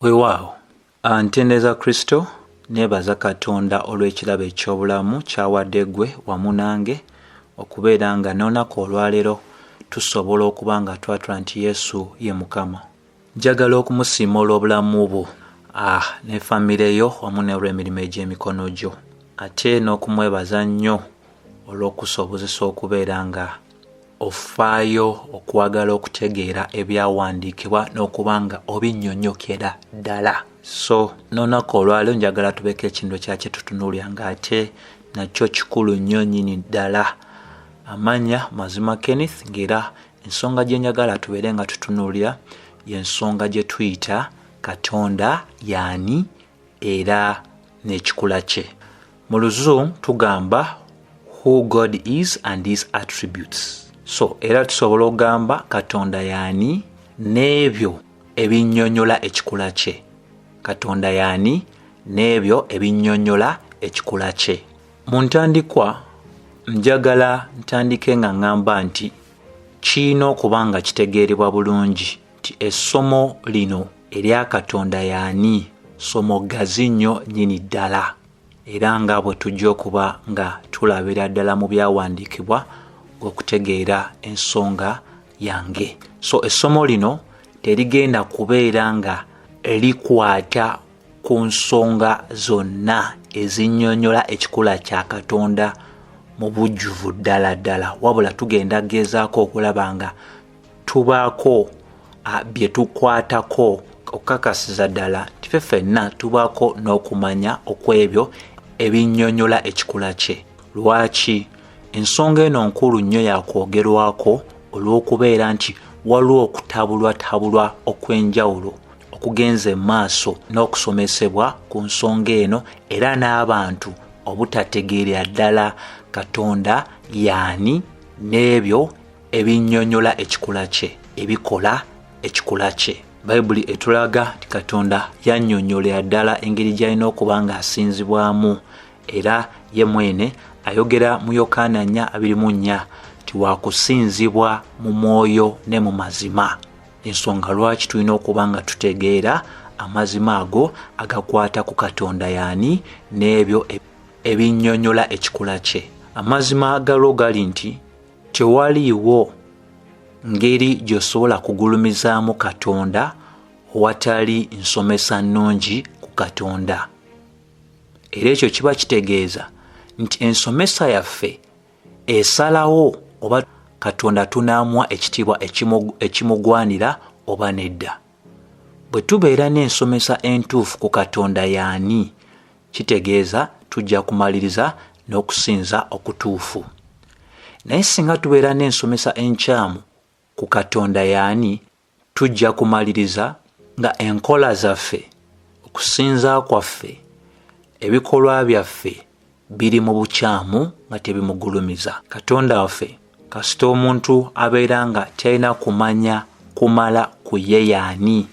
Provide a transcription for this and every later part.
Weewaawo, ntendeza Kristo neebaza Katonda olw'ekirabo eky'obulamu ky'awadde ggwe wamu nange okubeera nga n'olunaku olwaleero tusobola okuba nga twatula nti Yesu ye Mukama. Njagala okumusiima olw'obulamu bwo ne famire yo wamu n'olw'emirimu egy'emikono gyo, ate n'okumwebaza nnyo olw'okusobozesa okubeera nga ofaayo okwagala okutegeera ebyawandiikibwa n'okuba nga obinnyonnyokera ddala. So n'olunaku olwaleero njagala tubeeko ekintu kyakye tutunuulira ng'ate nakyo kikulu nnyo nnyini ddala. Amannya Mazima Kenneth, ng'era ensonga gye njagala tubeere nga tutunuulira y'ensonga gye tuyita Katonda yani era n'ekikula kye. Mu Luzungu tugamba who God is and his attributes. So era tusobola okugamba Katonda yani n'ebyo ebinnyonnyola ekikula kye. Katonda yani n'ebyo ebinnyonnyola ekikula kye. Mu ntandikwa njagala ntandike nga ngamba nti kiina okuba nga kitegeerebwa bulungi nti essomo lino erya Katonda yani ssomo ggazi nnyo nnyini ddala, era nga bwe tujja okuba nga tulabira ddala mu byawandiikibwa okutegeera ensonga yange. So essomo lino terigenda kubeera nga likwata ku nsonga zonna ezinnyonnyola ekikula kya Katonda mu bujjuvu ddala, wabula tugenda gezaako okulaba nga tubaako bye tukwatako okukakasiza ddala nti ffe ffenna tubaako n'okumanya okw'ebyo ebinnyonnyola ekikula kye. Lwaki? Ensonga eno nkulu nnyo yakwogerwako olw'okubeera nti waliwo okutabulwa okw'enjawulo okugenze maaso n'okusomesebwa ku nsonga eno, era n'abantu obutategeerera ddala Katonda yani n'ebyo ebinnyonnyola ekikula kye, ebikola ekikula kye. Bayibuli etulaga nti Katonda yannyonnyolera ddala engeri gy'alina okuba ng'asinzibwamu, era ye mwene ayogera mu Yokaana 4:24 nti waakusinzibwa mu mwoyo ne mu mazima. Ensonga lwaki tulina okuba nga tutegeera amazima ago agakwata ku Katonda yani n'ebyo ebinnyonnyola ekikula kye. Amazima agalo gali nti tewaliiwo ngeri gy'osobola kugulumizaamu Katonda watali nsomesa nnungi ku Katonda. Era ekyo kiba kitegeeza nti ensomesa yaffe esalawo oba Katonda tunaamuwa ekitiibwa ekimugwanira oba nedda. Bwe tubeera n'ensomesa entuufu ku Katonda yani, kitegeeza tujja kumaliriza n'okusinza okutuufu. Naye singa tubeera n'ensomesa enkyamu ku Katonda yani, tujja kumaliriza nga enkola zaffe, okusinza kwaffe, ebikolwa byaffe biri mu bukyamu nga tebimugulumiza. Katonda waffe kasita omuntu abeera nga talina kumanya kumala ku ye yani,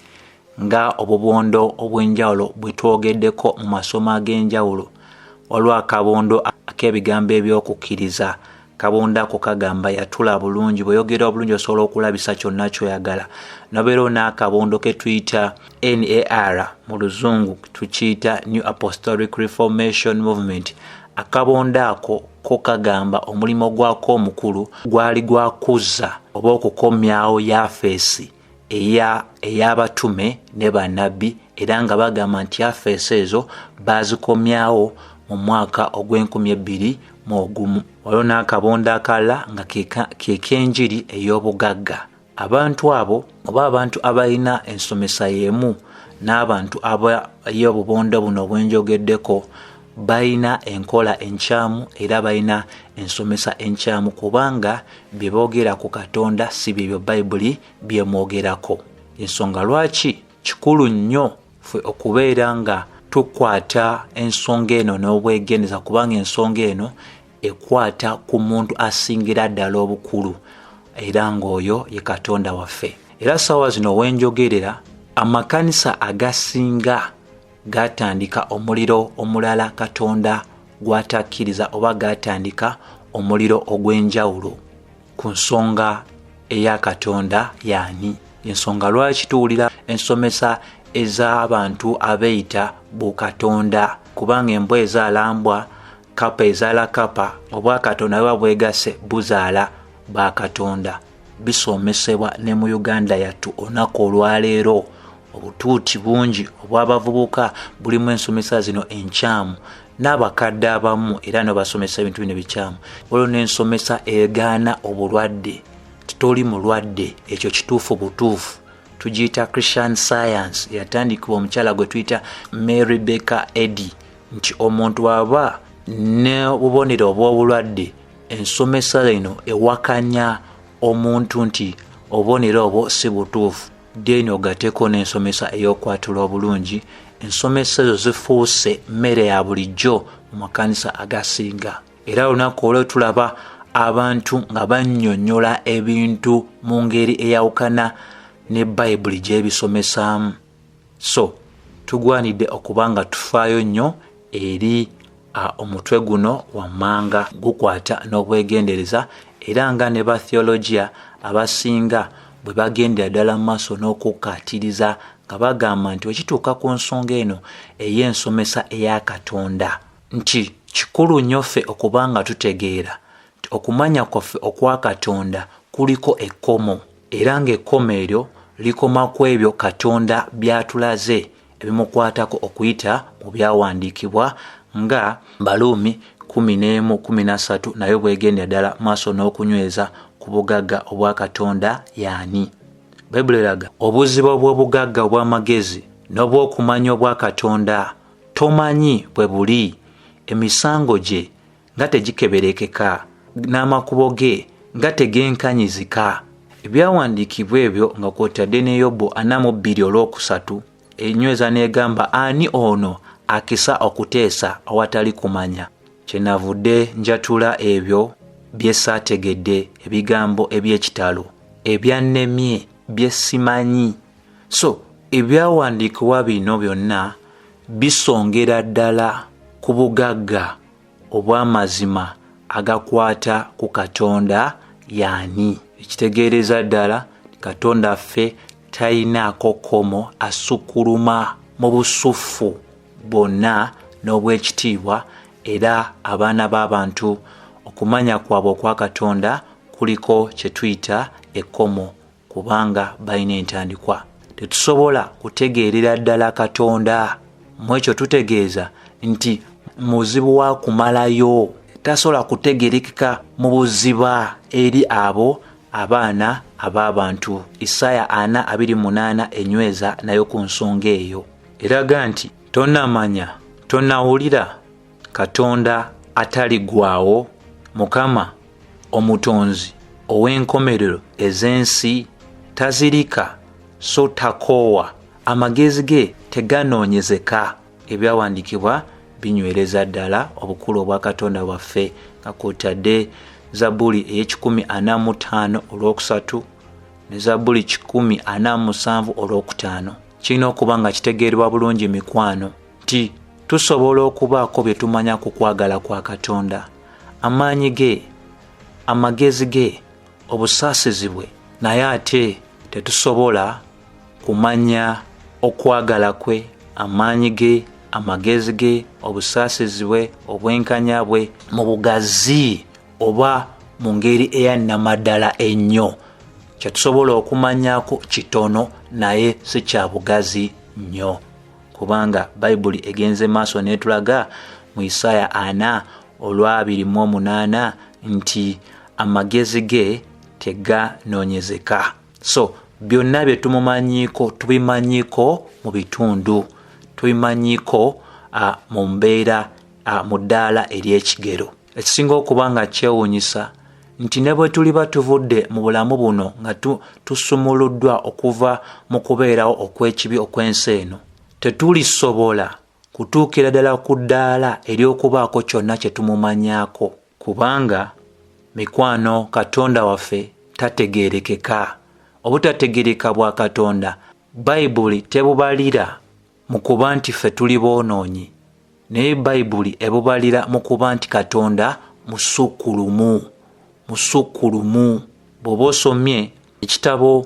nga obubondo obw'enjawulo bwe twogeddeko mu masomo ag'enjawulo. Waliwo akabondo ak'ebigambo eby'okukkiriza. Kabondo ako kagamba yatula bulungi, bw'oyogera obulungi osobola okulabisa kyonna ky'oyagala. Nobeera n'akabondo ke tuyita NAR mu Luzungu tukiyita New Apostolic Reformation Movement. Akabondo ako ko kagamba omulimo gwako omukulu gwali gwakuzza oba okukomyawo yafeesi ey'abatume ne bannabbi, era nga bagamba nti yafeesi ezo baazikomyawo mu mwaka ogw'2021. Waliwo n'akabondo akalala nga ke k'enjiri ey'obugagga. Abantu abo oba abantu abalina ensomesa y'emu n'abantu y'obubondo buno obwenjogeddeko balina enkola enkyamu era balina ensomesa enkyamu, kubanga bye boogera ku Katonda si bye Bayibuli bye mwogerako. Ensonga lwaki kikulu nnyo ffe okubeera nga tukwata ensonga eno n'obwegendereza, kubanga ensonga eno ekwata ku muntu asingira ddala obukulu, era ng'oyo ye Katonda waffe. Era ssaawa zino wenjogerera, amakanisa agasinga gatandika omuliro omulala Katonda gwatakkiriza oba gatandika omuliro ogw'enjawulo ku nsonga eya Katonda yani. Ensonga lwaki tuwulira ensomesa ez'abantu abeeyita bukatonda, kubanga embwa ezaala mbwa, kapa ezaala kapa, obwakatonda bwe bwegasse buzaala bakatonda. Bisomesebwa ne mu Uganda yattu olunaku olwaleero. Obutuuti bungi obw'abavubuka bulimu ensomesa zino enkyamu, n'abakadde abamu era n'obasomesa ebintu bino bikyamu. Waliwo n'ensomesa egaana obulwadde. Titoli mulwadde, ekyo kituufu butuufu. Tugiyita Christian Science, yatandikibwa omukyala gwe tuyita Mary Baker Eddy, nti omuntu aba n'obubonero obw'obulwadde, ensomesa eno ewakanya omuntu nti obubonero obwo si butuufu. Deni ogateeko n'ensomesa ey'okwatula obulungi. Ensomesa ezo zifuuse mmere ya bulijjo mu makanisa agasinga. Era olunaku olwo tulaba abantu nga bannyonnyola ebintu mu ngeri eyawukana ne Bayibuli gy'ebisomesaamu. So tugwanidde okuba nga tufaayo nnyo eri omutwe guno wammanga gukwata n'obwegendereza, era nga ne ba theologia abasinga bwe bagendera ddala mu maaso n'okukkaatiriza nga bagamba nti wekituuka ku nsonga eno ey'ensomesa eya Katonda, nti kikulu nnyo ffe okuba nga tutegeera nti okumanya kwaffe okwa Katonda kuliko ekkomo, era ng'ekkomo eryo likoma ku ebyo Katonda by'atulaze ebimukwatako okuyita mu byawandiikibwa nga Baluumi 11:13 nayo bwegendera ddala maaso n'okunyweza ku bugagga obwa Katonda yani. Bayibuli eraga obuzibu obw'obugagga obw'amagezi n'obw'okumanya obwa Katonda tomanyi bwe buli, emisango gye nga tegikeberekeka, n'amakubo ge nga tegenkanyizika. Ebyawandiikibwa ebyo nga kwotadde ne Yobu 42:3 enyweza n'egamba ani ono akisa okuteesa awatali kumanya. Kyenavudde njatula ebyo bye saategedde, ebigambo eby'ekitalo, ebyannemye, bye simanyi. So ebyawandiikibwa bino byonna bisongera ddala ku bugagga obw'amazima agakwata ku Katonda yani. Ekitegeereza ddala Katonda ffe tayinaako kkomo, asukkuluma mu busuffu bwonna n'obw'ekitiibwa, era abaana b'abantu okumanya kwabwe okwa Katonda kuliko kye tuyita ekkomo, kubanga balina entandikwa. Tetusobola kutegeerera ddala Katonda mu ekyo tutegeeza nti muzibu wa kumalayo, tasobola kutegeerekeka mu buziba eri abo abaana ab'abantu. Isaya 40:8 enyweza nayo ku nsonga eyo eraga nti tonnamanya, tonnawulira Katonda ataligwawo, Mukama omutonzi ow'enkomerero ez'ensi, tazirika so takoowa, amagezi ge teganoonyezeka. Ebyawandiikibwa binywereza ddala obukulu obwa Katonda waffe nga kwotadde Zabbuli 145:3 ne Zabbuli 147:5. Kirina okuba nga kitegeerwa bulungi mikwano nti tusobola okubaako bye tumanya ku kwagala kwa Katonda, amaanyi ge, amagezi ge, obusaasizi bwe, naye ate tetusobola kumanya okwagala kwe, amaanyi ge, amagezi ge, obusaasizi bwe, obwenkanya bwe mu bugazi oba mu ngeri eyannamaddala ennyo. Kyetusobola okumanyaako kitono naye si kya bugazi nnyo, kubanga Bayibuli egenze maaso netulaga mu Isaya 4:28 nti amagezi ge teganoonyezeka. So byonna bye tumumanyiiko tubimanyiiko mu bitundu, tubimanyiiko mu mbeera mu ddaala ery'ekigero. Ekisinga okuba nga kyewuunyisa nti ne bwe tuliba tuvudde mu bulamu buno nga tusumuluddwa okuva mu kubeerawo okw'ekibi okw'ensi eno, tetulisobola kutuukira ddala ku ddaala ery'okubaako kyonna kye tumumanyaako, kubanga mikwano Katonda waffe tategeerekeka. Obutategeereka bwa Katonda Bayibuli tebubalira mu kuba nti ffe tuli boonoonyi, naye Bayibuli ebubalira mu kuba nti Katonda musukkulumu. Bw'oba osomye ekitabo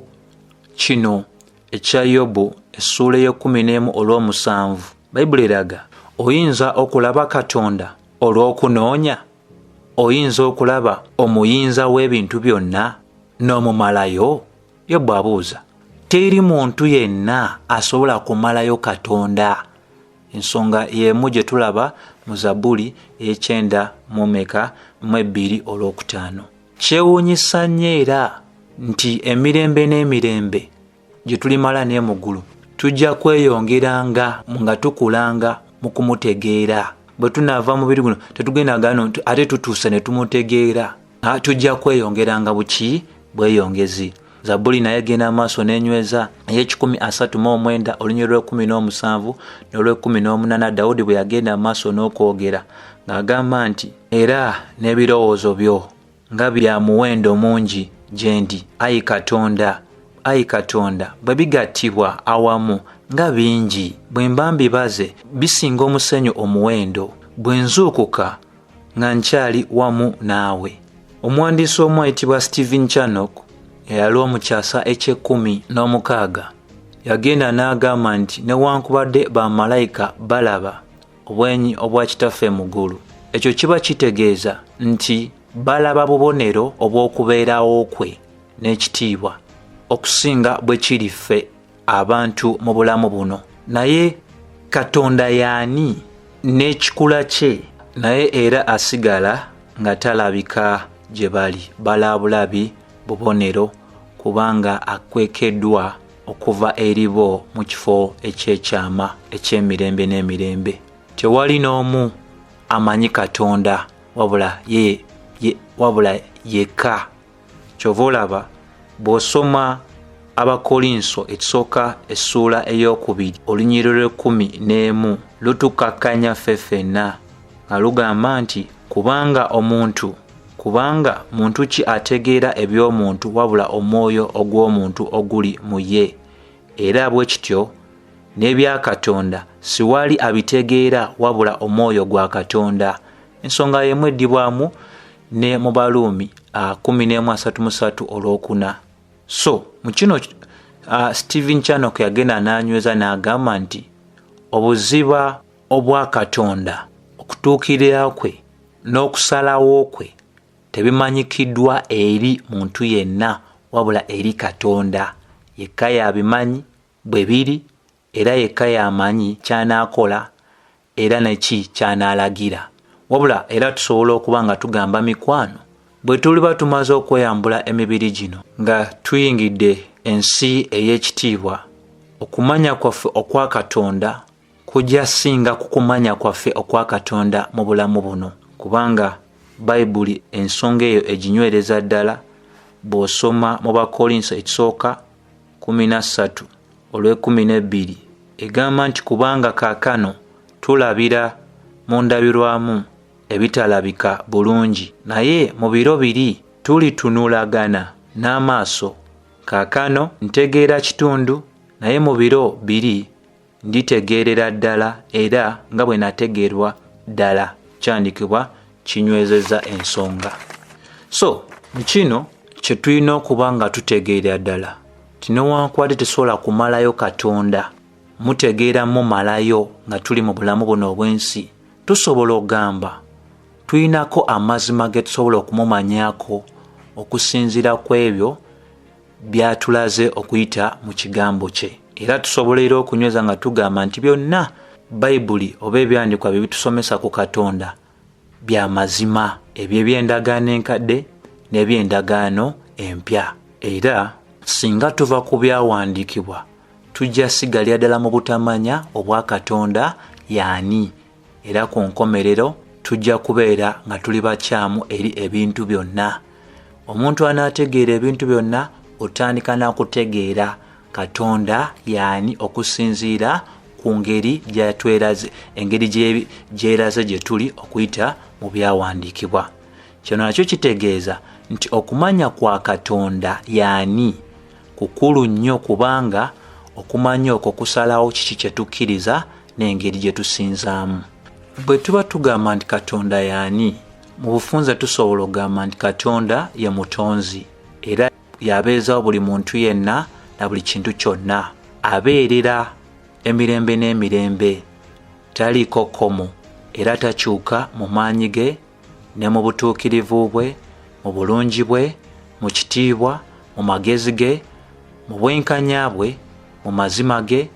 kino ekya Yobu essuula ey'okuminemu olw'omusanvu bayibuli eraga oyinza okulaba Katonda olw'okunoonya, oyinza okulaba omuyinza w'ebintu byonna n'omumalayo. Yobu abuuza, teri muntu yenna asobola kumalayo Katonda. Ensonga y'emu gye tulaba mu Zabbuli e9:2. Kyewuunyisa nnyo era nti emirembe n'emirembe gye tulimala ne mu ggulu tujja kweyongeranga nga tukulanga mu kumutegeera. Bwe tunaava mu biri guno tetugenda gano ate tutuuse ne tumutegeera. Tujja kweyongeranga buki bweyongezi. Zabbuli naye genda maaso n'enyweza ey'E139 olunyiriri lw'e17 n'olw'e18 Dawudi bwe yagenda maaso n'okwogera ng'agamba nti era n'ebirowoozo byo nga bya muwendo mungi gye ndi, ayi Katonda, ayi Katonda, bwe bigattibwa awamu nga bingi, bwe mba mbibaze bisinga omusenyu omuwendo, bwe nzuukuka nga nkyali wamu naawe. Omuwandiisi omu ayitibwa Stephen Channock eyali omu kyasa ekye-16 yagenda n'agamba nti newankubadde bamalayika balaba obwenyi obwa kitaffe mu ggulu, ekyo kiba kitegeeza nti balaba bubonero obw'okubeerawo kwe n'ekitiibwa okusinga bwe kiri ffe abantu mu bulamu buno. Naye Katonda yani n'ekikula kye naye era asigala nga talabika gye bali, balabulabi bubonero kubanga akwekeddwa okuva eri bo mu kifo eky'ekyama eky'emirembe n'emirembe. Tewali n'omu amanyi Katonda wabula yekka. Kyova olaba bw'osoma Abakolinso ekisooka essuula ey'okubiri olunyiriri lw'e11 lutukakkanya ffenna nga lugamba nti kubanga muntu ki ategeera eby'omuntu wabula omwoyo ogw'omuntu oguli mu ye, era bwe kityo n'ebya Katonda siwali abitegeera wabula omwoyo gwa Katonda. Ensonga y'emu eddibwamu ne mu Baluumi 11:33. So mu kino Stephen Channock yagenda n'anyweza n'agamba nti obuziba obwa Katonda, okutuukirira kwe n'okusalawo kwe tebimanyikiddwa eri muntu yenna wabula eri Katonda. Yekka y'abimanyi bwe biri era yekka y'amanyi ky'anaakola era neki ky'anaalagira. Wabula era tusobola okuba nga tugamba mikwano bwe tuliba tumaze okweyambula emibiri gino nga tuyingidde ensi ey'ekitiibwa, okumanya kwaffe okwa Katonda kujja singa kukumanya kwaffe okwa Katonda mu bulamu buno, kubanga Bayibuli ensonga eyo eginywereza ddala. Bw'osoma mu Bakolinso ekisooka 13:12 egamba nti kubanga kaakano tulabira mu ndabirwamu ebitalabika bulungi, naye mu biro biri tulitunulagana n'amaaso. Kaakano ntegeera kitundu, naye mu biro biri nditegeerera ddala era nga bwe nategeerwa ddala. Kyandikibwa kinywezezza ensonga. So mu kino kye tulina okuba nga tutegeera ddala tinowankubadde tesobola kumalayo Katonda, mutegeera mumalayo nga tuli mu bulamu buno obw'ensi, tusobola okugamba tulinako amazima ge tusobola okumumanyako okusinziira ku ebyo byatulaze okuyita mu kigambo kye. Era tusobola era okunyweza nga tugamba nti byonna Bayibuli oba ebyandikwa bye bitusomesa ku Katonda bya mazima, ebyo eby'endagaano enkadde n'eby'endagaano empya. Era singa tuva ku byawandiikibwa tujja sigalira ddala mu butamanya obwa Katonda yani, era ku nkomerero tujja kubeera nga tuli bakyamu eri ebintu byonna. Omuntu anaategeera ebintu byonna otandika n'akutegeera Katonda yani okusinziira ku ngeri gy'atweraze, engeri gyeraze gye tuli okuyita mu byawandiikibwa. Kino nakyo kitegeeza nti okumanya kwa Katonda yani kukulu nnyo, kubanga okumanya okwo kusalawo kiki kye tukkiriza n'engeri gye tusinzaamu. Bwe tuba tugamba nti Katonda yani, mu bufunze tusobola okugamba nti Katonda ye mutonzi era yabeezawo buli muntu yenna na buli kintu kyonna. abeerera emirembe n'emirembe, taliiko kkomo era takyuka mu maanyi ge ne mu butuukirivu bwe, mu bulungi bwe, mu kitiibwa, mu magezi ge, mu bwenkanya bwe, mu mazima ge,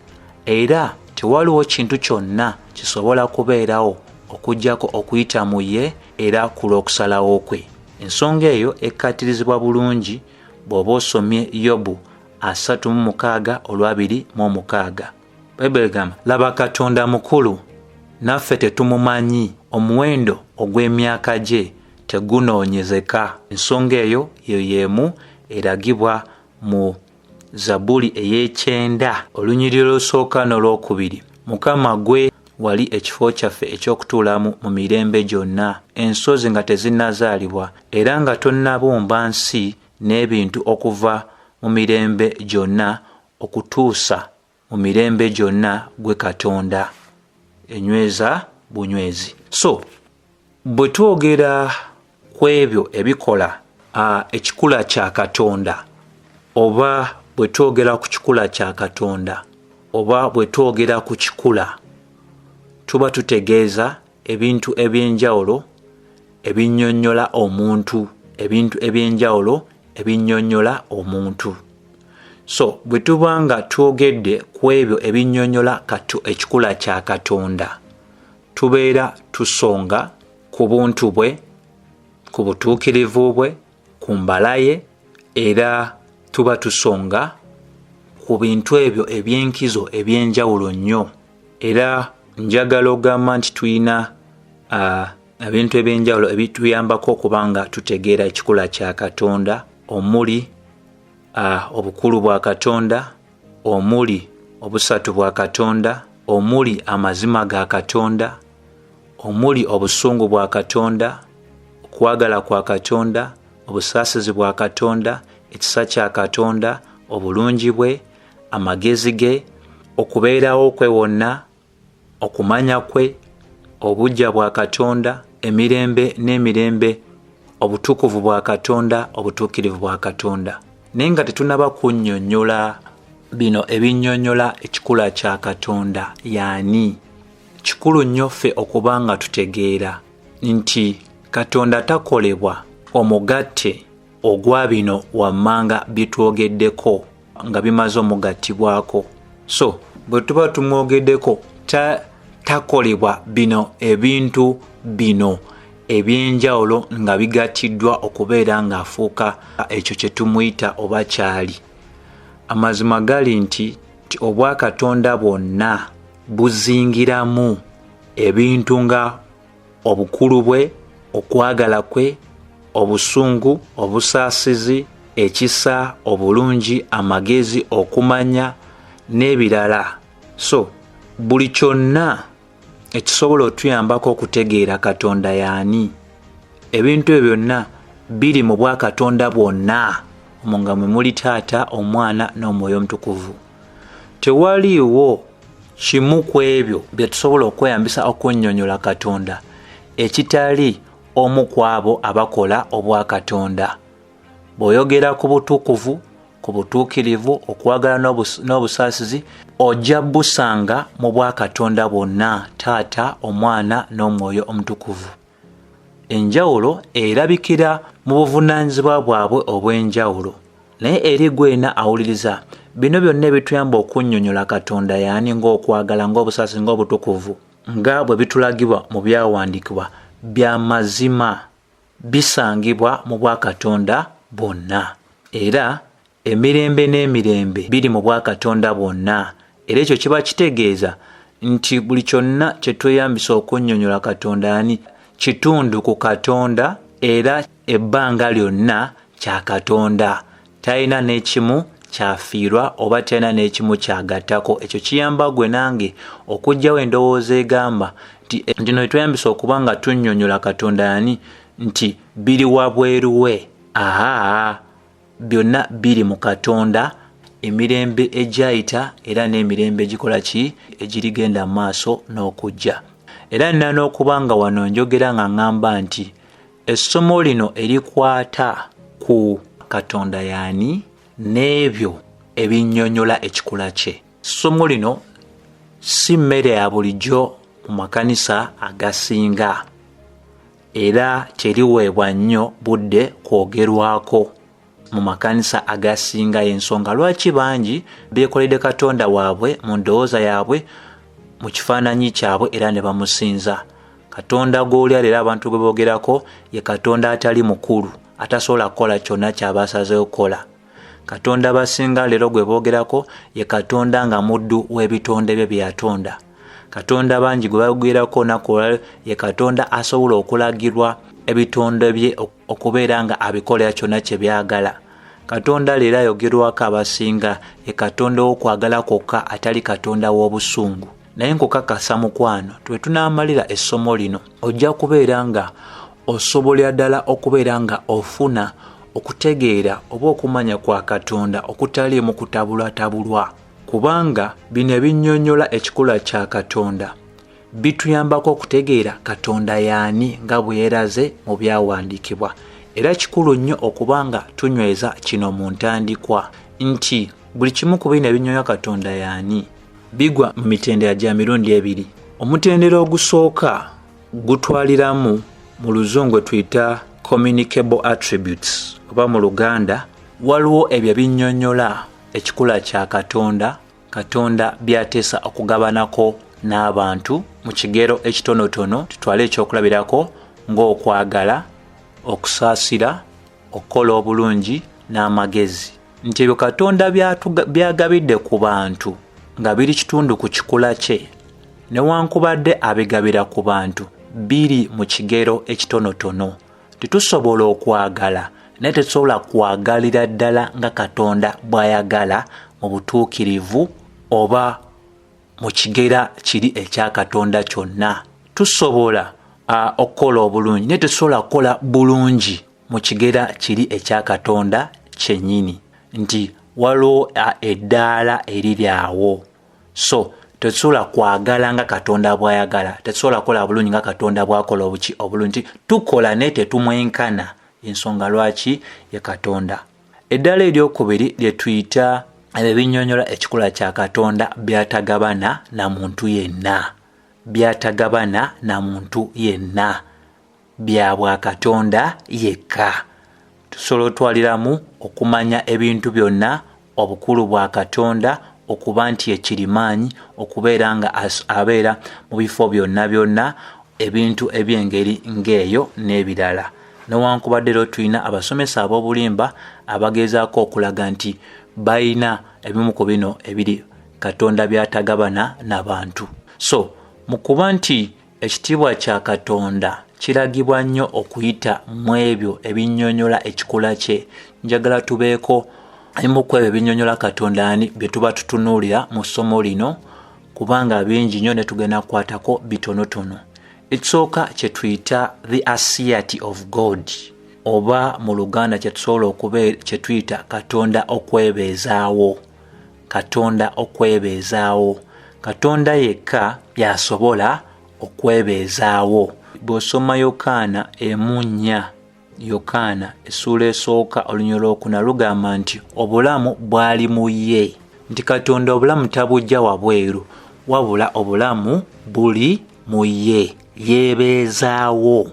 era tewaliwo kintu kyonna kisobola kubeerawo okuggyako okuyita mu ye era ku lw'okusalawo kwe. Ensonga eyo ekkatirizibwa bulungi bw'oba osomye Yobu 36:26. Bayibuli egamba, laba Katonda mukulu, naffe tetumumanyi, omuwendo ogw'emyaka gye tegunoonyezeka. Ensonga eyo yeemu eragibwa mu Zabbuli 9 olunyiriri olusooka n'olwokubiri. Mukama gwe wali ekifo kyaffe eky'okutuulamu mu mirembe gyonna, ensozi nga tezinnazaalibwa, era nga tonnabumba nsi n'ebintu okuva mu mirembe gyonna okutuusa mu mirembe gyonna, gwe Katonda enyweza bunywezi. So bwe twogera ku ebyo ebikola ekikula kya Katonda, oba bwe twogera ku kikula kya Katonda, oba bwe twogera ku kikula, tuba tutegeeza ebintu eby'enjawulo ebinnyonnyola omuntu, ebintu eby'enjawulo ebinnyonnyola omuntu. So bwe tuba nga twogedde ku ebyo ebinnyonnyola ekikula kya Katonda, tubeera tusonga ku buntu bwe, ku butuukirivu bwe, ku mbala ye, era tuba tusonga ku bintu ebyo eby'enkizo eby'enjawulo nnyo. Era njagala ogamba nti tulina ebintu eby'enjawulo ebituyambako okuba nga tutegeera ekikula kya Katonda, omuli obukulu bwa Katonda, omuli obusatu bwa Katonda, omuli amazima ga Katonda, omuli obusungu bwa Katonda, okwagala kwa Katonda, obusaasizi bwa Katonda, ekisa kya Katonda, obulungi bwe, amagezi ge, okubeerawo kwe wonna, okumanya kwe, obuggya bwa Katonda, emirembe n'emirembe, obutukuvu bwa Katonda, obutuukirivu bwa Katonda. Naye nga tetunaba kunnyonnyola bino ebinnyonnyola ekikula kya Katonda, yani kikulu nnyo ffe okuba nga tutegeera nti Katonda takolebwa omugatte ogwa bino wammanga bitwogeddeko nga bimaze omugattibwako. So bwe tuba tumwogeddeko takolebwa bino ebintu bino ebyenjawulo nga bigattiddwa okubeera ng'afuuka ekyo kye tumuyita oba kyali. Amazima gali nti obwa Katonda bwonna buzingiramu ebintu nga obukulu bwe, okwagala kwe, obusungu, obusaasizi, ekisa, obulungi, amagezi, okumanya n'ebirala. So buli kyonna ekisobola otuyambako okutegeera Katonda yani, ebintu ebyo byonna biri mu bwa Katonda bwonna, nga mwe muli Taata, Omwana n'Omwoyo Omutukuvu. Tewaliiwo kimu ku ebyo bye tusobola okweyambisa okunnyonnyola Katonda ekitali omu ku abo abakola obwa Katonda. Bw'oyogera ku butukuvu, ku butuukirivu, okwagala n'obusaasizi, ojja busanga mu bwa Katonda bwonna, Taata, Omwana n'Omwoyo Omutukuvu. Enjawulo erabikira mu buvunaanyizibwa bwabwe obw'enjawulo. Naye eri gwena awuliriza, bino byonna ebituyamba okunnyonnyola Katonda yani ng'okwagala, ng'obusaasizi, ng'obutukuvu, nga bwe bitulagibwa mu byawandiikibwa, bya mazima, bisangibwa mu bwa Katonda bwonna. Era emirembe n'emirembe biri mu bwa Katonda bwonna. Era ekyo kiba kitegeeza nti buli kyonna kye tweyambisa okunnyonnyola Katonda yani kitundu ku Katonda, era ebbanga lyonna kya Katonda. Talina n'ekimu kyafiirwa oba talina n'ekimu kyagattako. Ekyo kiyamba gwe nange okuggyawo endowooza egamba nti ndino tweyambisa okuba nga tunnyonnyola Katonda yani nti biri wabweru we. Byonna biri mu Katonda, emirembe egyayita era n'emirembe egikola ki, egirigenda mu maaso n'okujja. Era nina n'okuba nga wano njogera nga ngamba nti essomo lino erikwata ku Katonda yani n'ebyo ebinnyonnyola ekikula kye. Essomo lino si mmere ya bulijjo mu makanisa agasinga era teriweebwa nnyo budde kwogerwako mu makanisa agasinga. Y'ensonga lwaki bangi beekoledde Katonda waabwe mu ndowooza yaabwe, mu kifaananyi kyabwe era ne bamusinza. Katonda gw'olya leero abantu bwe boogerako ye Katonda atali mukulu, atasobola kukola kyonna ky'aba asazeewo kukola. Katonda basinga leero gwe boogerako ye Katonda nga muddu w'ebitonde bye byatonda. Katonda bangi gwe bayogerako nakola ye Katonda asobola okulagirwa ebitonde bye okubeera nga abikolera kyonna kye byagala. Katonda leero ayogerwako abasinga ye Katonda w'okwagala kwokka, atali Katonda w'obusungu. Naye nkukakasa mukwano, twe tunaamalira essomo lino ojja kubeera nga osobolera ddala okubeera nga ofuna okutegeera oba okumanya kwa Katonda okutaliimu kutabulwatabulwa, kubanga bino ebinnyonnyola ekikula kya Katonda bituyambako okutegeera Katonda yani nga bwe yeeraze mu byawandiikibwa. Era kikulu nnyo okubanga tunyweza kino mu ntandikwa nti buli kimu ku bino ebinnyonnyola Katonda yani bigwa mu mitendera gya mirundi ebiri. Omutendera ogusooka gutwaliramu mu Luzungu tuyita communicable attributes, oba mu Luganda waliwo ebyo binnyonnyola ekikula kya Katonda, Katonda byateesa okugabanako n'abantu mu kigero ekitonotono. Tutwale ekyokulabirako ng'okwagala, okusaasira, okukola obulungi n'amagezi. Nti ebyo Katonda byagabidde ku bantu nga biri kitundu ku kikula kye, newankubadde abigabira ku bantu biri mu kigero ekitonotono. Tetusobola okwagala naye tetusobola kwagalira ddala nga Katonda bw'ayagala mu butuukirivu oba mu kigera kiri ekya Katonda kyonna. Tusobola okukola obulungi naye tetusobola kukola bulungi mu kigera kiri ekya Katonda kyennyini, nti waliwo eddaala eriri awo. So tetusobola kwagala nga Katonda bw'ayagala, tetusobola kukola bulungi nga Katonda bw'akola obulungi. Tukola naye tetumwenkana, ensonga lwaki ye Katonda. Eddaala eryokubiri lye tuyita ebinnyonnyola ekikula kya Katonda byatagabana na muntu yenna. Byatagabana na muntu yenna, bya bwa Katonda yekka. Tusobola otwaliramu okumanya ebintu byonna, obukulu bwa Katonda, okuba nti ekirimaanyi, okubeera nga abeera mu bifo byonna byonna, ebintu eby'engeri ng'eyo n'ebirala. Newankubadde leero tulina abasomesa ab'obulimba abagezaako okulaga nti balina ebimu ku bino ebiri Katonda byatagabana n'abantu. So mu kuba nti ekitiibwa kya Katonda kiragibwa nnyo okuyita mu ebyo ebinnyonnyola ekikula kye, njagala tubeeko ebimu ku ebyo ebinnyonnyola Katonda ani bye tuba tutunuulira mu ssomo lino, kubanga bingi nnyo ne tugenda kukwatako bitonotono. Ekisooka kye tuyita the aseity of God, oba mu Luganda kye tusobola okubeera kye tuyita Katonda okwebeezaawo. Katonda okwebeezaawo. Katonda yekka yasobola okwebeezaawo. Bw'osoma Yokaana 1:4, Yokaana essuula esooka olunyolo lwokuna lugamba nti obulamu bwali mu ye, nti Katonda obulamu tabujja wabweru, wabula obulamu buli mu ye, yeebeezaawo.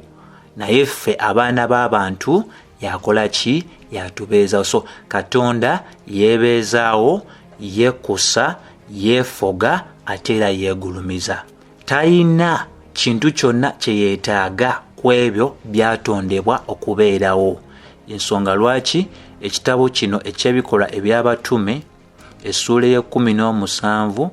Naye ffe abaana b'abantu yakola ki? Yatubeezaawo. So Katonda yeebeezaawo, yekusa, yeefoga ate era yeegulumiza. Talina kintu kyonna kye yeetaaga ku ebyo byatondebwa okubeerawo. Ensonga lwaki ekitabo kino eky'ebikolwa eby'abatume essuula ye-17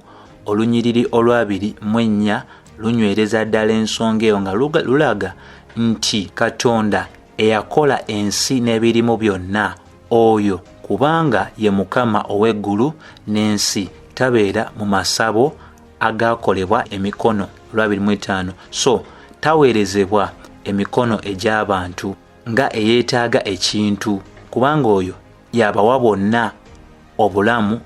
olunyiriri olwa-2-4 lunywereza ddala ensonga eyo nga lulaga nti Katonda eyakola ensi n'ebirimu byonna, oyo kubanga ye Mukama ow'eggulu n'ensi, tabeera mu masabo agakolebwa emikono. 25. So taweerezebwa emikono egy'abantu nga eyeetaaga ekintu, kubanga oyo yabawa bonna obulamu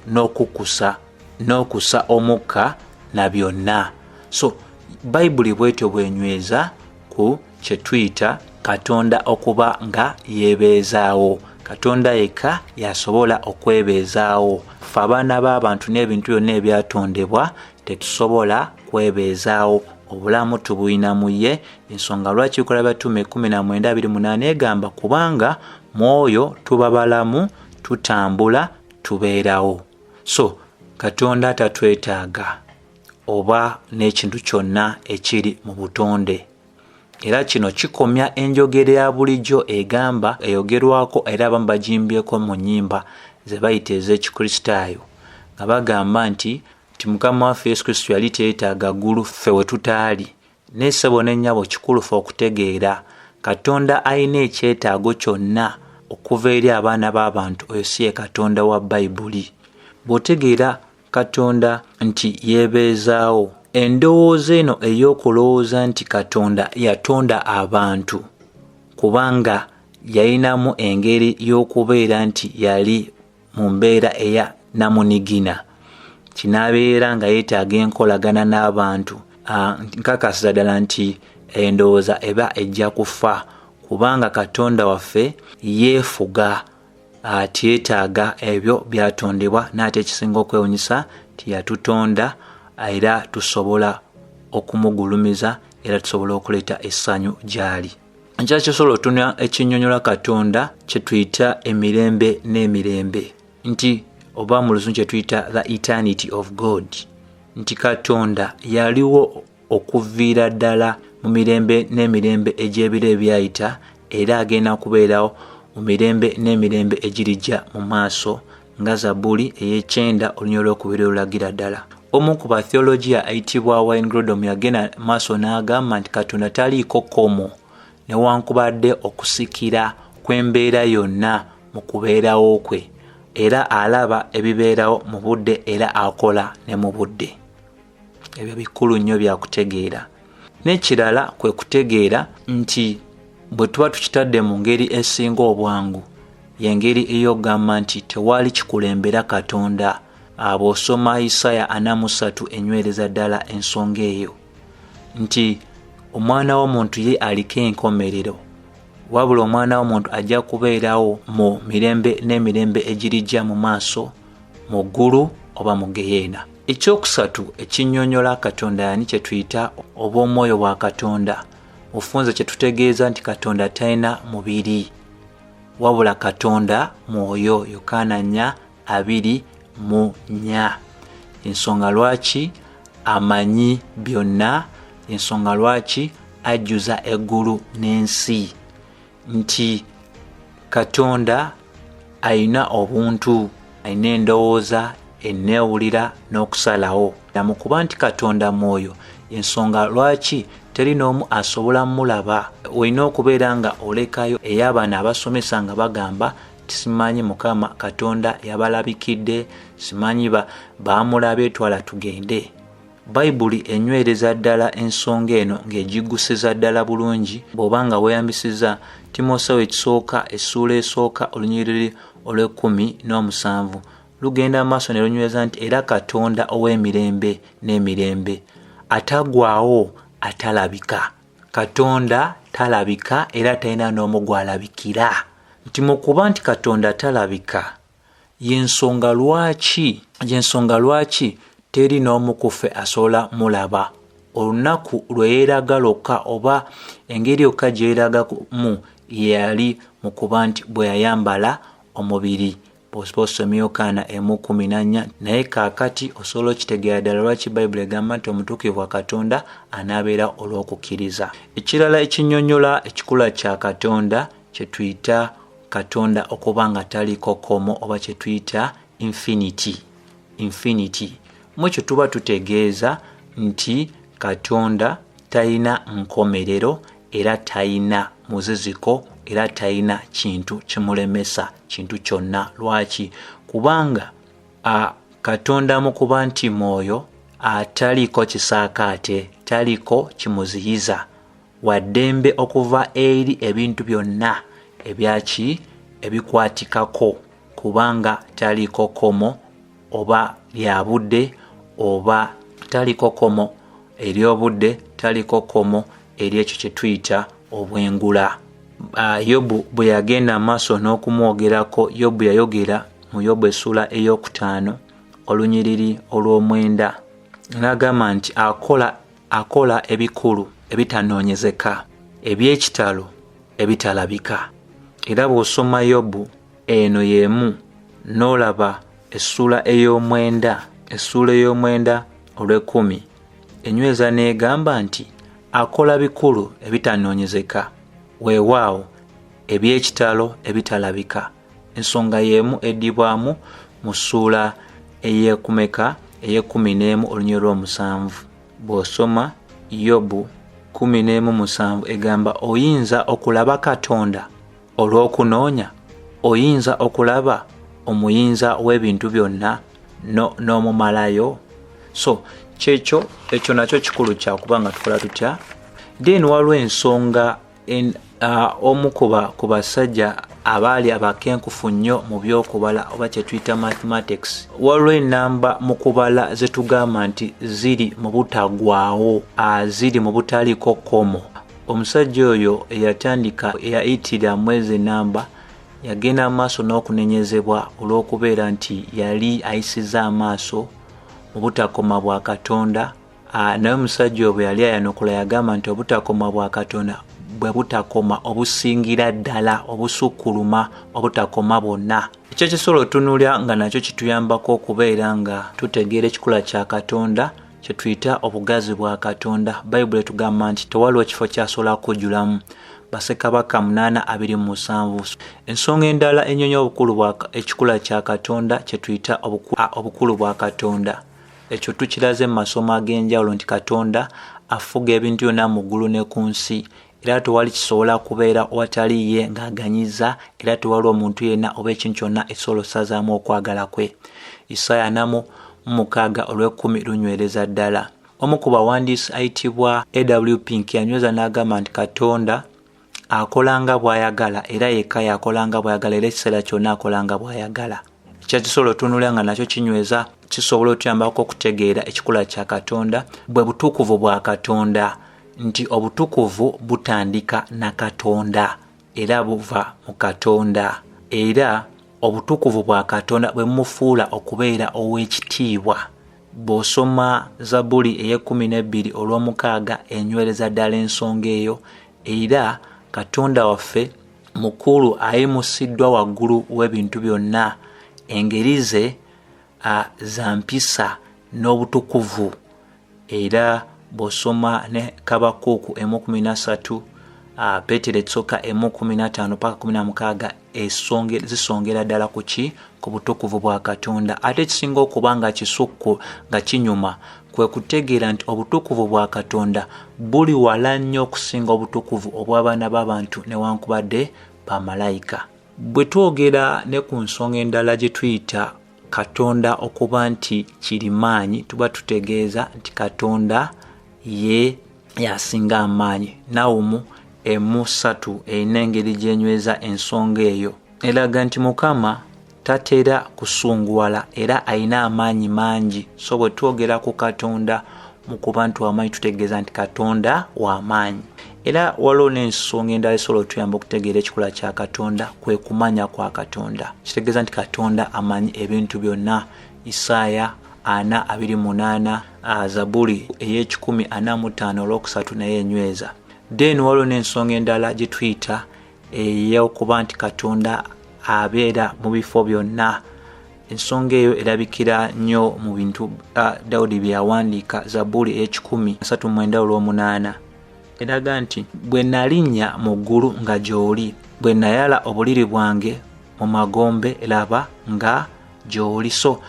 n'okusa omukka na byonna. So Bayibuli bwetyo bwenyweza ku kye tuyita Katonda okuba nga yeebeezaawo. Katonda yekka yasobola okwebeezaawo. Ffe abaana b'abantu n'ebintu byonna ebyatondebwa tetusobola kwebeezaawo. Obulamu tubuyina mu ye, ensonga lwaki Bikola bya Ttume 19:28 egamba kubanga mwoyo tuba balamu, tutambula, tubeerawo. So Katonda tatwetaaga oba n'ekintu kyonna ekiri mu butonde. Era kino kikomya enjogera ya bulijjo egamba eyogerwako era abamu bagimbyeko mu nnyimba ze bayita ez'Ekikristaayo nga bagamba nti Mukama waffe Yesu Kristo yali teyeetaaga ggulu ffe we tutaali. N'essebo n'ennyabo kikulu ffe okutegeera Katonda alina ekyetaago kyonna okuva eri abaana b'abantu. Oyo si ye Katonda wa Bayibuli. Bw'otegeera Katonda nti yeebeezaawo, endowooza eno ey'okulowooza nti Katonda yatonda abantu kubanga yalinamu engeri y'okubeera nti yali mu mbeera eya namunigina, kinaabeera nga yeetaaga enkolagana n'abantu. Nkakasiza ddala nti endowooza eba ejja kufa kubanga Katonda waffe yeefuga, teetaaga ebyo byatondebwa. N'ate ekisinga okwewunyisa nti yatutonda era tusobola okumugulumiza era tusobola okuleeta essanyu gy'ali. Nkya kisobola otunya ekinnyonnyola Katonda kye tuyita emirembe n'emirembe, nti oba mu Luzungu kye tuyita the eternity of God, nti Katonda yaliwo okuviira ddala mu mirembe n'emirembe egy'ebiro ebyayita era agenda kubeerawo mu mirembe n'emirembe egirijja mu maaso, nga Zabbuli ey'ekyenda olunyolo lw'okubiri olulagira ddala. Omu ku batheologia ayitibwa Wayne Grudem yagenda maaso n'agamba nti Katonda taliiko kkomo newankubadde okusikira kw'embeera yonna mu kubeerawo kwe, era alaba ebibeerawo mu budde era akola ne mu budde. Ebyo bikulu nnyo byakutegeera. N'ekirala kwe kutegeera nti bwe tuba tukitadde mu ngeri esinga obwangu y'engeri ey'okugamba nti tewali kikulembera Katonda. Bw'osoma Isaya 43 enywereza ddala ensonga eyo nti omwana w'omuntu ye aliko enkomerero, wabula omwana w'omuntu ajja kubeerawo mu mirembe n'emirembe egirijja mu maaso, mu ggulu oba mu Geyeena. Ekyokusatu ekinnyonnyola Katonda yani kye tuyita obw'omwoyo bwa Katonda. Ofunze kye tutegeeza nti Katonda talina mubiri, wabula Katonda mwoyo. Yokaana 4:2. Ensonga lwaki amanyi byonna, ensonga lwaki ajjuza eggulu n'ensi, nti Katonda ayina obuntu, ayina endowooza, enneewulira n'okusalawo. Mu kuba nti Katonda mwoyo, ensonga lwaki teri n'omu asobola mulaba. Olina okubeera nga olekayo ey'abaana abasomesa nga bagamba simanyi Mukama Katonda yabalabikidde, simanyi baamulabye, twala tugende. Bayibuli enywereza ddala ensonga eno ng'egigusiza ddala bulungi bw'oba nga weeyambisiza Timoseewo ekisooka essuula esooka olunyiriri olw'17 lugenda maaso ne lunyweza nti era Katonda ow'emirembe n'emirembe atagwawo, atalabika. Katonda talabika era talina n'omu gw'alabikira. Nti mu kuba nti Katonda talabika y'ensonga lwaki teri n'omu ku ffe asobola mulaba. Olunaku lwe yeeraga lwokka oba engeri yokka gye yeeragamu yali mu kuba nti bwe yayambala omubiri. Bw'osoma Yokaana 1:14. Naye kaakati osobola okitegeera ddala lwaki Bayibuli egamba nti omutuukirivu wa Katonda anaabeera olw'okukkiriza. Ekirala ekinnyonnyola ekikula kya Katonda kye tuyita Katonda okuba nga taliiko kkomo oba kye tuyita infinity. Mwekyo tuba tutegeeza nti Katonda talina nkomerero era talina muziziko era talina kintu kimulemesa kintu kyonna. Lwaki? Kubanga Katonda mu kuba nti mwoyo ataliiko kisaakaate, taliko kimuziyiza waddembe okuva eri ebintu byonna ebikwatikako, kubanga taliko kkomo oba lya budde oba taliko kkomo ery'obudde, taliko kkomo ery'ekyo kye tuyita obwengula. Yobu bwe yagenda amaaso n'okumwogerako, Yobu yayogera mu Yobu essula ey'okutaano olunyiriri olw'omwenda n'agamba nti akola ebikulu ebitanoonyezeka, eby'ekitalo ebitalabika. Era bw'osoma Yobu eno y'emu n'olaba essula ey'omwenda olw'ekkumi, enyweza n'egamba nti akola bikulu ebitanoonyezeka, weewaawo eby'ekitalo ebitalabika. Ensonga y'emu eddibwamu mu ssuula ey'ekumeka-11 olunyiriri lw'omusanvu. Bw'osoma Yobu 11:7 egamba oyinza okulaba Katonda olw'okunoonya, oyinza okulaba omuyinza w'ebintu byonna n'omumalayo. So ekyo nakyo kikulu kyakuba nga tukola tutya. Then waliwo ensonga omu ku basajja abaali abakenkufu nnyo mu by'okubala oba kye tuyita mathematics, waliwo ennamba mu kubala ze tugamba nti ziri mu butagwawo, ziri mu butaliko kkomo. Omusajja oyo eyayitira mwezi ennamba yagenda amaaso n'okunenyezebwa olw'okubeera nti yali ayisiza amaaso mu butakoma bwa Katonda. Naye omusajja oyo bwe yali ayanukula yagamba nti obutakoma bwa Katonda bwe butakoma obusingira ddala, obusukkuluma obutakoma bwonna. Ekyo kisobola otunuulya nga nakyo kituyambako okubeera nga tutegeera ekikula kya Katonda kye tuyita obugazi bwa Katonda. Bayibuli etugamba nti tewaliwo kifo kyasobola kujjulamu Bassekabaka 8:27. Ensonga endala ennyonnyola obukulu bwa ekikula kya Katonda kye tuyita obukulu bwa Katonda. Ekyo tukiraze mu masomo ag'enjawulo nti Katonda afuga ebintu byonna mu ggulu ne ku nsi, era tewali kisobola kubeera watali ye ng'aganyiza, era tewali omuntu yenna oba ekintu kyonna ekisobola osazaamu okwagala kwe. Isaaya 46:10 lunywereza ddala. Omu ku bawandiisi ayitibwa A.W. Pink yanyweza n'agamba nti Katonda akola nga bw'ayagala, era yekka yakola nga bw'ayagala, era ekiseera kyonna akola nga bw'ayagala. Kyakisobola otunulya nga nakyo kinyweza, kisobola otuyambako okutegeera ekikula kya Katonda bwe butukuvu bwa Katonda, nti obutukuvu butandika na Katonda era buva mu Katonda, era obutukuvu bwa Katonda bwe mufuula okubeera ow'ekitiibwa. Bw'osoma Zabuli 12:6 enywereza ddala ensonga eyo, era Katonda waffe mukulu ayimusiddwa waggulu w'ebintu byonna, engeri ze za mpisa n'obutukuvu. Era bw'osoma ne Kabakuuku 1:13, Peetero etsoka 1:15-16 zisongera ddala ku butukuvu bwa Katonda. Ate ekisinga okuba nga kisukku nga kinyuma kwe kutegeera nti obutukuvu bwa Katonda buli wala nnyo okusinga obutukuvu obw'abaana b'abantu newankubadde bamalayika. Bwe twogera ne ku nsonga endala gye tuyita Katonda okuba nti kirimaanyi, tuba tutegeeza nti Katonda ye yasinga amaanyi. Nawumu 1:3 erina engeri gyenyweza ensonga eyo, eraga nti Mukama tatera kusunguwala era alina amaanyi mangi. So bwe twogera ku Katonda mu kuba nti w'amaanyi tutegeeza nti Katonda w'amaanyi. Era waliwo n'ensonga endala esobola otuyamba okutegeera ekikula kya Katonda, kwe kumanya kwa Katonda. Kitegeeza nti Katonda amanyi ebintu byonna. Isaaya 4:28, Zabuli 10:45 naye enyweza. Then waliwo n'ensonga endala gye tuyita ey'okuba nti Katonda abeera mu bifo byonna. Ensonga eyo erabikira nnyo mu bintu Dawudi bye yawandiika, Zabuli 10:39. Eraga nti bwe nalinnya mu ggulu nga gy'oli, bwe nayala obuliri bwange mu magombe, laba nga gy'oli. So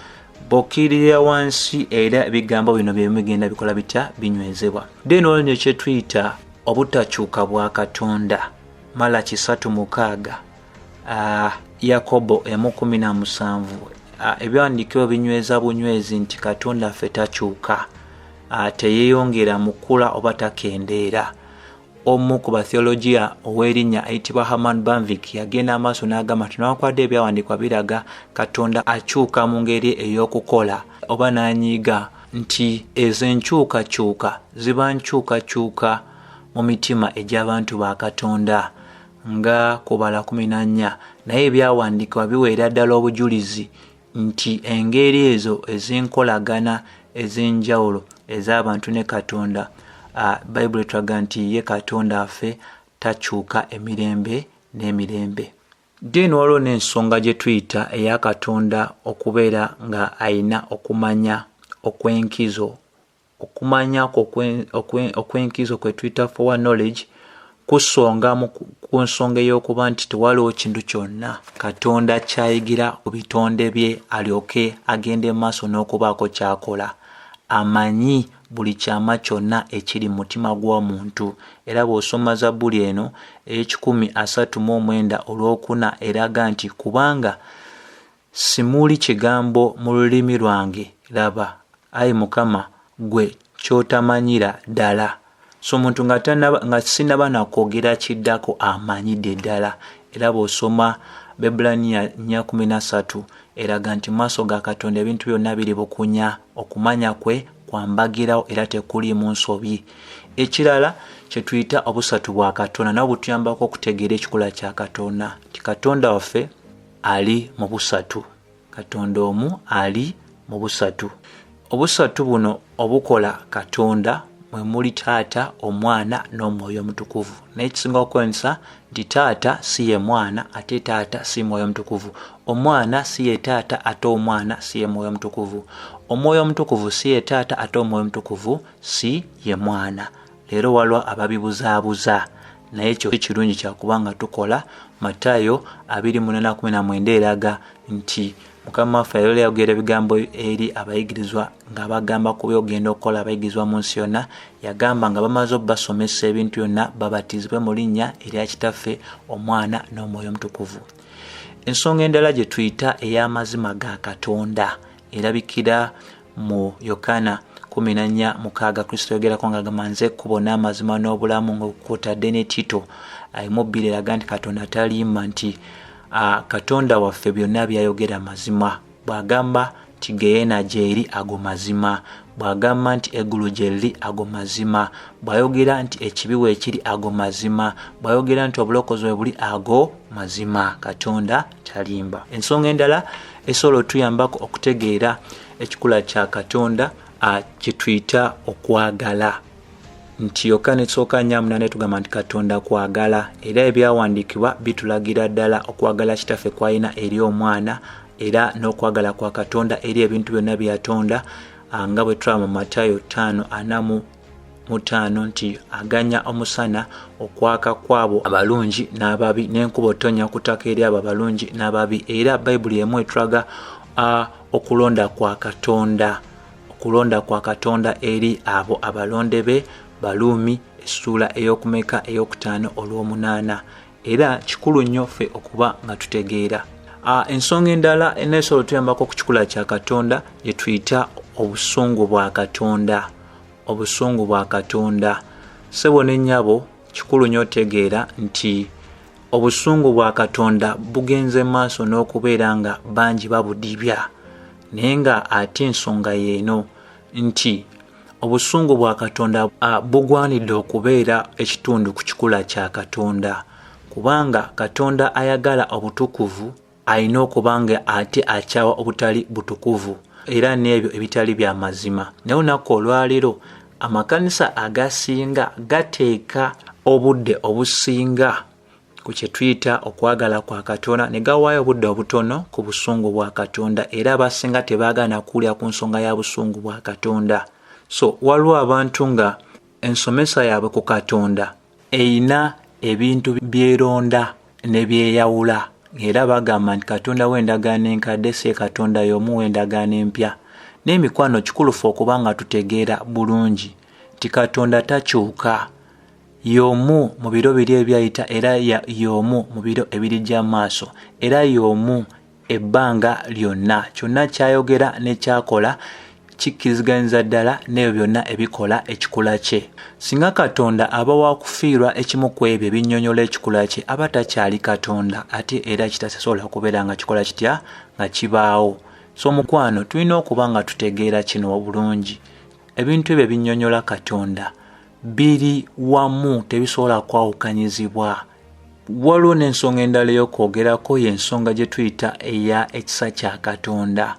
bw'okkiririra wansi era ebigambo bino bye bigenda bikola bitya binywezebwa. Then waliwo kye tuyita obutakyuka bwa Katonda, Malaki 3:6, Yakobo 1:17. Ebyawandiikibwa binyweza bunywezi nti Katonda ffe takyuka, teyeeyongera mu kkula oba takendeera. Omu ku batheologia ow'erinnya ayitibwa Herman Bavinck yagenda amaaso n'agamba nti newankubadde ebyawandiikibwa biraga Katonda akyuka mu ngeri ey'okukola, oba n'anyiiga nti ezo enkyukakyuka ziba nkyukakyuka mu mitima egy'abantu ba Katonda nga kubala 14 naye ebyawandiikibwa biweera ddala obujulizi nti engeri ezo ez'enkolagana ez'enjawulo ez'abantu ne Katonda Bayibuli etulaga nti ye Katonda affe takyuka emirembe n'emirembe. Then waliwo n'ensonga gye tuyita eya Katonda okubeera nga ayina okumanya okwenkizo. Okumanya okwenkizo kwe tuyita forward knowledge kusonga ku nsonga ey'okuba nti tewaliwo kintu kyonna Katonda kyayigira ku bitonde bye alyoke agende maaso n'okubaako kyakola. Amanyi buli kyama kyonna ekiri mu mutima gw'omuntu. Era bw'osoma Zabbuli eno ey'Ekikumi 39 eraga nti kubanga simuli kigambo mu lulimi lwange, laba ayi Mukama gwe kyotamanyira ddala. So omuntu nga sinaba nakwogera kiddako amanyidde ddala. Era bw'osoma Bebulaniya 4:13 eraga nti maaso ga Katonda ebintu byonna biri bukunya, okumanya kwe kwambagirawo era tekuliimu nsobi. Ekirala kye tuyita obusatu bwa Katonda nabwo butuyambako okutegeera ekikula kya Katonda nti Katonda waffe ali mu busatu. Katonda omu ali mu busatu. Obusatu buno obukola Katonda mwe muli Taata, Omwana n'Omwoyo Omutukuvu. Naye ekisinga okwensa nti Taata si ye Mwana ate Taata si Mwoyo Omutukuvu. Omwana si ye Taata ate Omwana si ye Mwoyo Omutukuvu. Omwoyo Omutukuvu si ye Taata ate Omwoyo Omutukuvu si ye Mwana. Leero waliwo ababibuzaabuza naye ekyo kirungi kyakubanga tukola. Matayo 28:19 eraga nti Mukama waffe yali yayogera ebigambo eri abayigirizwa nga bagamba ku byogenda okukola abayigirizwa mu nsi yonna. Yagamba nga bamaze obbasomesa ebintu byonna babatizibwe mu linnya erya Kitaffe, Omwana n'Omwoyo Omutukuvu. Ensonga endala gye tuyita ey'amazima ga Katonda erabikira mu Yokaana 14:6 Kristo yogerako ng'agamba nze ekkubo n'amazima n'obulamu, ng'okwotadde ne Tito 1:2 eraga nti Katonda talimba, nti Katonda waffe byonna byayogera mazima. Bw'agamba nti Geyeena gyeri ago mazima, bw'agamba nti eggulu gyeri ago mazima, bw'ayogera nti ekibi weekiri ago mazima, bw'ayogera nti obulokozi we buli ago mazima. Katonda talimba. Ensonga endala esobola otuyambako okutegeera ekikula kya Katonda kye tuyita okwagala. Nti Yokaana 1:8 tugamba nti Katonda kwagala, era ebyawandiikibwa bitulagira ddala okwagala Kitaffe kw'alina eri Omwana era n'okwagala kwa Katonda eri ebintu byonna byatonda, nga bwe tulaba mu Matayo 5:45 nti aganya omusana okwaka kwabo abalungi n'ababi, n'enkuba otonya okutaka eri abo abalungi n'ababi. Era Bayibuli emu etulaga okulonda kwa Katonda, okulonda kwa Katonda eri abo abalonde be. Baluumi essula ey'okutaano/8. Era kikulu nnyo ffe okuba nga tutegeera. Ensonga endala eneesobola otuyambako ku kikula kya Katonda gye tuyita obusungu bwa Katonda. Obusungu bwa Katonda ssebo ne nnyabo, kikulu nnyo otegeera nti obusungu bwa Katonda bugenze maaso n'okubeera nga bangi babudibya, naye nga ate ensonga yeeno nti obusungu bwa Katonda bugwanidde okubeera ekitundu ku kikula kya Katonda, kubanga Katonda ayagala obutukuvu alina okuba nga ate akyawa obutali butukuvu era n'ebyo ebitali bya mazima. Naye olunaku olwaleero amakanisa agasinga gateeka obudde obusinga ku kye tuyita okwagala kwa Katonda ne gawaayo obudde obutono ku busungu bwa Katonda, era abasinga tebaagana kuwulira ku nsonga ya busungu bwa Katonda. So waliwo abantu nga ensomesa yaabwe ku Katonda eyina ebintu byeronda ne byeyawula, era bagamba nti Katonda w'endagaano enkadde si Katonda y'omu w'endagaano empya. N'emikwano kikulu ffe okuba nga tutegeera bulungi nti Katonda takyuka, y'omu mu biro biri ebyayita era y'omu mu biro ebirijja maaso, era y'omu ebbanga lyonna. Kyonna kyayogera ne kyakola kikkiriziganyiriza ddala n'ebyo byonna ebikola ekikula kye. Singa Katonda aba waakufiirwa ekimu ku ebyo ebinnyonnyola ekikula kye, aba takyali Katonda ate era kitasobola kubeera nga kikola kitya nga kibaawo. So mukwano tulina okuba nga tutegeera kino bulungi. Ebintu ebyo ebinnyonnyola Katonda biri wamu, tebisobola kwawukanyizibwa. Waliwo n'ensonga endala ey'okwogerako, y'ensonga gye tuyita eya ekisa kya Katonda.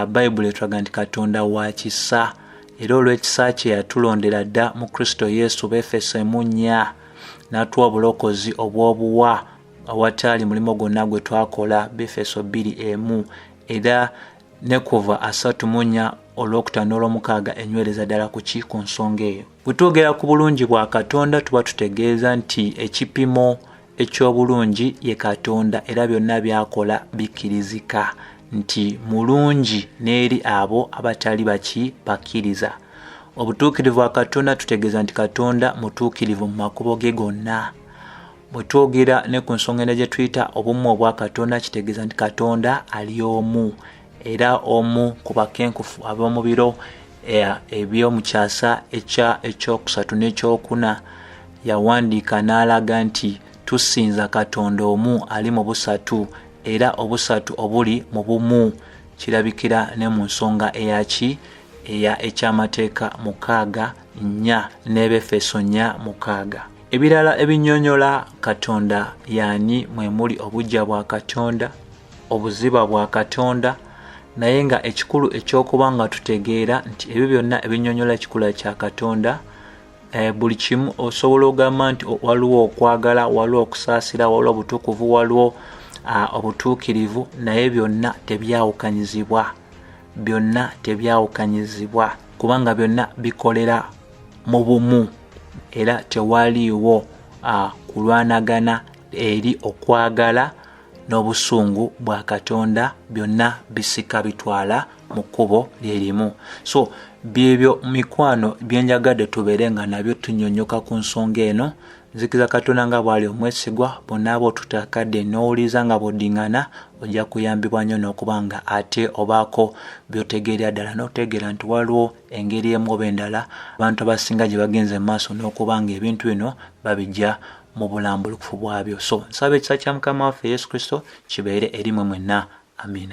Bayibuli etulaga nti Katonda wa kisa, era olw'ekisa kye yatulondera dda mu Kristo Yesu, Befeso 1:4, n'atuwa obulokozi obw'obuwa awatali mulimo gwonna gwe twakola, Befeso 2:1, era ne kuva 3:4 olw'okutaano olw'omukaaga enywereza ddala ku nsonga eyo. Bwe twogera ku bulungi bwa Katonda tuba tutegeeza nti ekipimo eky'obulungi ye Katonda, era byonna byakola bikkirizika nti mulungi n'eri abo abatali bakkiriza. Obutuukirivu bwa Katonda tutegeeza nti Katonda mutuukirivu mu makubo ge gonna. Bwe twogera ne ku nsonga gye tuyita obumu obwa Katonda, kitegeeza nti Katonda ali omu, era omu ku bakenkufu ab'omu biro eby'omu kyasa ekyokusatu n'ekyokuna yawandiika n'alaga nti tusinza Katonda omu ali mu busatu, era obusatu obuli mu bumu. Kirabikira ne mu nsonga eky'amateeka 6:4 n'Ebefeso 4:6. Ebirala ebinnyonnyola Katonda yani mwe muli obuggya bwa Katonda, obuziba bwa Katonda, naye nga ekikulu ekyokuba nga tutegeera nti ebyo byonna ebinnyonnyola ekikula kya Katonda, buli kimu osobola okugamba nti waliwo okwagala, waliwo okusaasira, waliwo obutukuvu, waliwo obutuukirivu, naye byonna tebyawukanyizibwa, kubanga byonna bikolera mu bumu, era tewaliiwo kulwanagana eri okwagala n'obusungu bwa Katonda, byonna bisika bitwala mu kkubo lyerimu. So byebyo mikwano byenjagadde tubeere nga nabyo tunnyonnyoka ku nsonga eno. Nzikiriza Katonda nga bw'ali omwesigwa, bonna abo tutakadde n'owuliza nga bw'oddiŋŋana, ojja kuyambibwa nnyo n'okuba nga ate obaako by'otegeera ddala, n'otegeera nti waliwo engeri emu oba endala abantu abasinga gye bagenze mu maaso n'okuba nga ebintu bino babijja mu bulambulukufu bwabyo. So nsaba ekisa kya Mukama waffe Yesu Kristo kibeere eri mmwe mwenna. Amiina.